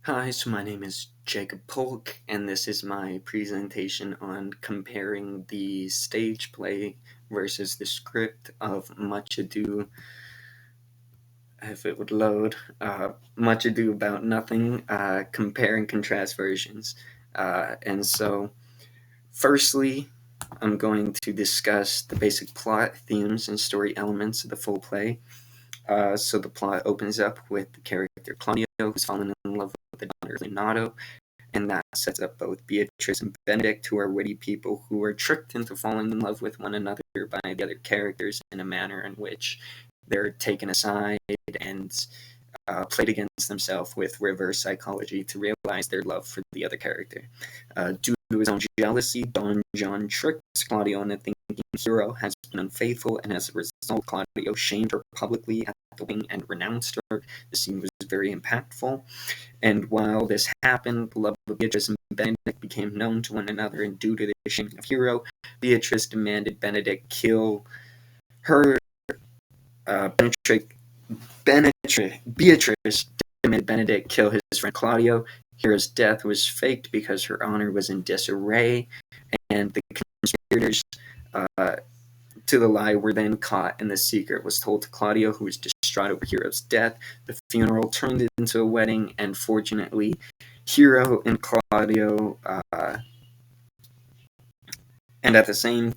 Hi, so my name is Jacob Polk, and this is my presentation on comparing the stage play versus the script of Much Ado, if it would load, Much Ado About Nothing, compare and contrast versions. And so, firstly, I'm going to discuss the basic plot, themes, and story elements of the full play. So the plot opens up with the character Claudio, who's fallen in love with the daughter Leonardo, and that sets up both Beatrice and Benedict, who are witty people who are tricked into falling in love with one another by the other characters in a manner in which they're taken aside and played against themselves with reverse psychology to realize their love for the other character. Due to his own jealousy, Don John tricks Claudio into thinking Hero has been unfaithful, and as a result, Claudio shamed her publicly at the wedding and renounced her. The scene was very impactful. And while this happened, the love of Beatrice and Benedict became known to one another, and due to the shaming of Hero, Beatrice demanded Benedict kill her. Beatrice demanded Benedict kill his friend Claudio. Hero's death was faked because her honor was in disarray, and the conspirators to the lie were then caught, and the secret was told to Claudio, who was distraught over Hero's death. The funeral turned into a wedding, and fortunately, Hero and Claudio, and at the same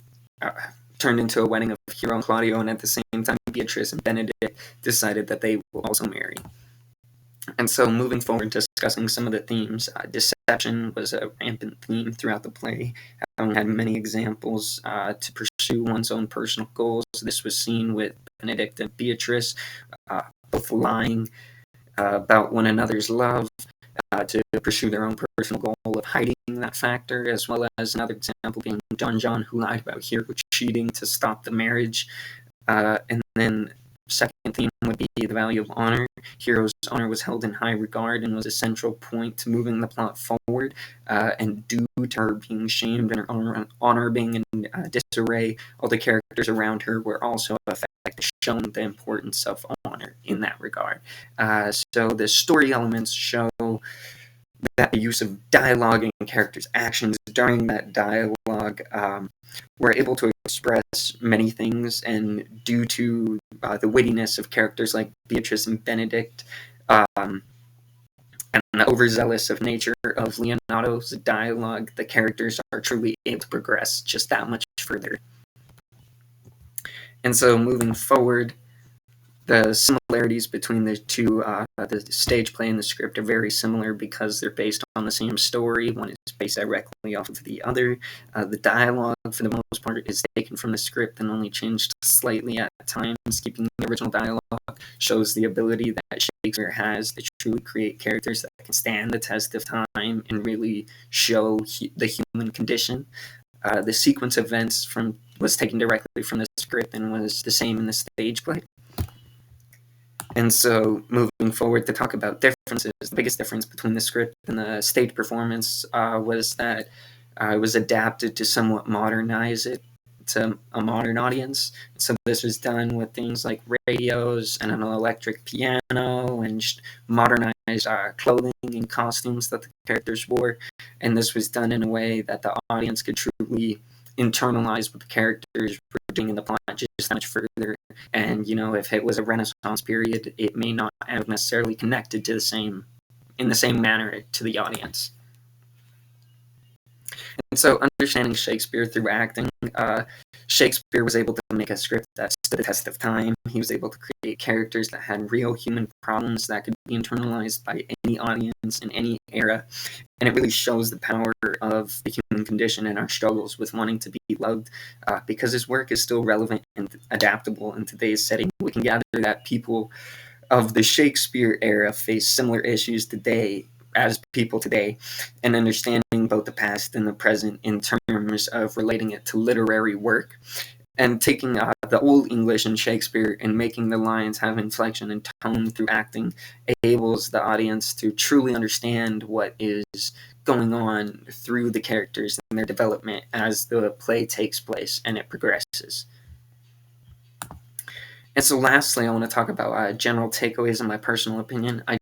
turned into a wedding of Hero and Claudio, and at the same time, Beatrice and Benedict decided that they will also marry. And so, moving forward, discussing some of the themes, deception was a rampant theme throughout the play. Having had many examples to pursue one's own personal goals, this was seen with Benedict and Beatrice, both lying about one another's love to pursue their own personal goal of hiding that factor, as well as another example being Don John, who lied about Hero cheating to stop the marriage. And then second theme would be the value of honor. Hero's honor was held in high regard and was a central point to moving the plot forward. And due to her being shamed and her honor being in disarray, all the characters around her were also affected, showing the importance of honor in that regard. So the story elements show that the use of dialogue and characters' actions during that dialogue were able to express many things, and due to the wittiness of characters like Beatrice and Benedict, and the overzealous of nature of Leonardo's dialogue, the characters are truly able to progress just that much further. And so moving forward, the similarities between the two, the stage play and the script, are very similar because they're based on the same story. One is based directly off of the other. The dialogue, for the most part, is taken from the script and only changed slightly at times. Keeping the original dialogue shows the ability that Shakespeare has to truly create characters that can stand the test of time and really show the human condition. The sequence of events was taken directly from the script and was the same in the stage play. And so, moving forward to talk about differences, the biggest difference between the script and the stage performance was that it was adapted to somewhat modernize it to a modern audience. So this was done with things like radios and an electric piano and modernized clothing and costumes that the characters wore. And this was done in a way that the audience could truly internalize what the characters were doing in the plot just that much further. And if it was a Renaissance period, it may not have necessarily connected to in the same manner to the audience. And so, understanding Shakespeare through acting, Shakespeare was able to make a script that stood the test of time. He was able to create characters that had real human problems that could be internalized by any audience in any era. And it really shows the power of the human condition and our struggles with wanting to be loved, because his work is still relevant and adaptable in today's setting. We can gather that people of the Shakespeare era face similar issues today as people today, and understanding both the past and the present in terms of relating it to literary work, and taking the Old English and Shakespeare and making the lines have inflection and tone through acting enables the audience to truly understand what is going on through the characters and their development as the play takes place and it progresses. And so lastly, I want to talk about general takeaways in my personal opinion. I